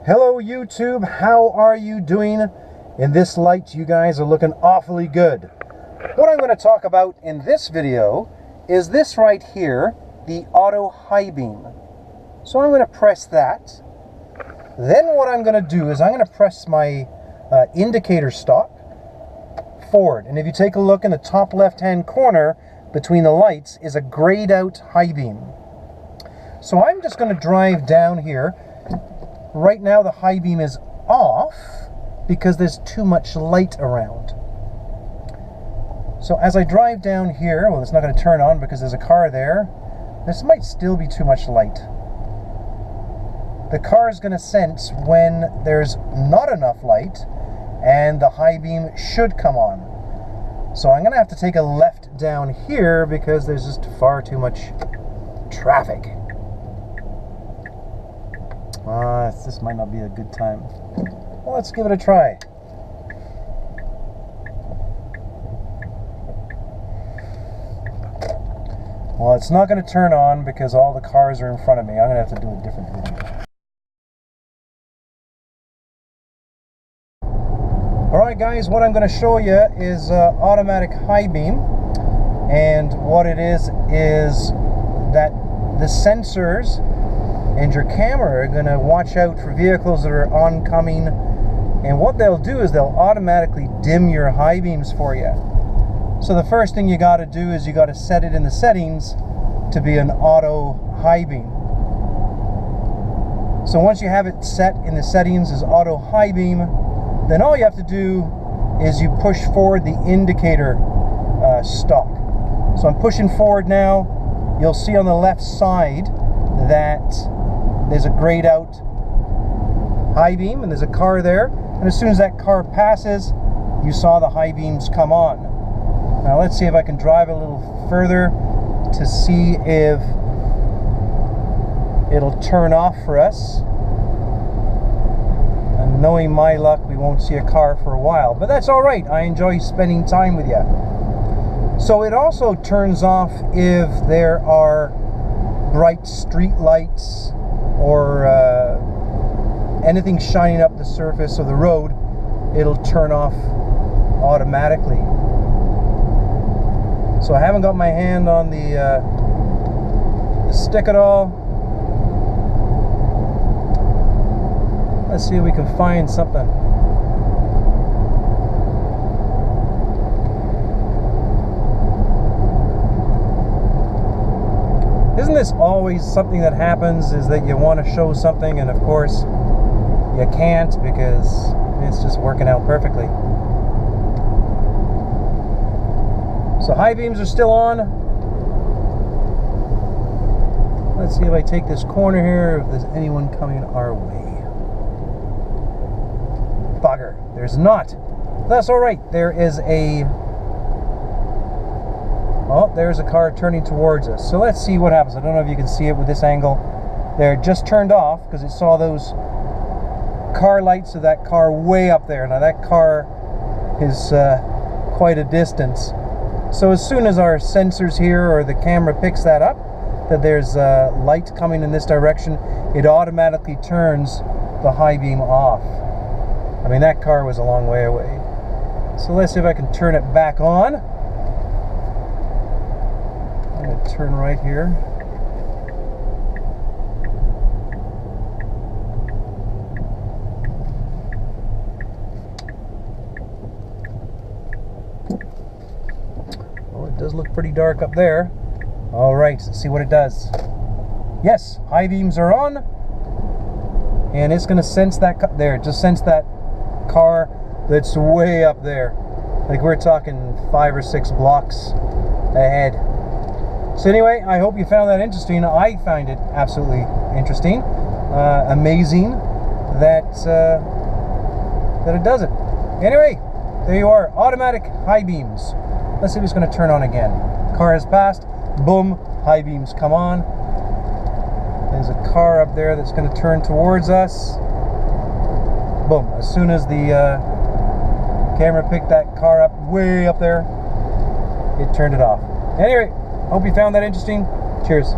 Hello YouTube, how are you doing? In this light, you guys are looking awfully good. What I'm going to talk about in this video is this right here, the auto high beam. So I'm going to press that. Then what I'm going to do is I'm going to press my indicator stop forward. And if you take a look in the top left-hand corner between the lights is a grayed out high beam. So I'm just going to drive down here. Right now the high beam is off because there's too much light around. So as I drive down here, well, it's not going to turn on because there's a car there. This might still be too much light. The car is going to sense when there's not enough light and the high beam should come on. So I'm going to have to take a left down here because there's just far too much traffic. This might not be a good time. Well, let's give it a try. Well, it's not going to turn on because all the cars are in front of me. I'm going to have to do a different video. Alright guys, what I'm going to show you is automatic high beam. And what it is that the sensors and your camera are going to watch out for vehicles that are oncoming, and what they'll do is they'll automatically dim your high beams for you. So the first thing you got to do is you got to set it in the settings to be an auto high beam. So once you have it set in the settings as auto high beam, then all you have to do is you push forward the indicator stalk. So I'm pushing forward now. You'll see on the left side that there's a grayed out high beam and there's a car there, and as soon as that car passes you saw the high beams come on. Now let's see if I can drive a little further to see if it'll turn off for us, and knowing my luck we won't see a car for a while, but that's alright. I enjoy spending time with you. So it also turns off if there are bright street lights or anything shining up the surface of the road. It'll turn off automatically. So I haven't got my hand on the stick at all. Let's see if we can find something. Isn't this always something that happens, is that you want to show something and of course you can't because it's just working out perfectly. So high beams are still on. Let's see if I take this corner here, if there's anyone coming our way. Bugger, there's not. That's alright. There is a... Oh, there's a car turning towards us. So let's see what happens. I don't know if you can see it with this angle. There, it just turned off because it saw those car lights of that car way up there. Now that car is quite a distance. So as soon as our sensors here or the camera picks that up, that there's light coming in this direction, it automatically turns the high beam off. I mean, that car was a long way away. So let's see if I can turn it back on. Turn right here. Oh, it does look pretty dark up there. All right, let's see what it does. Yes, high beams are on, and it's going to sense that there. Just sense that car that's way up there. Like we're talking 5 or 6 blocks ahead. So anyway, I hope you found that interesting. I find it absolutely interesting, amazing that that it does it. Anyway, there you are, automatic high beams. Let's see if it's going to turn on again. Car has passed. Boom, high beams come on. There's a car up there that's going to turn towards us. Boom, as soon as the camera picked that car up way up there, it turned it off. Anyway, hope you found that interesting. Cheers.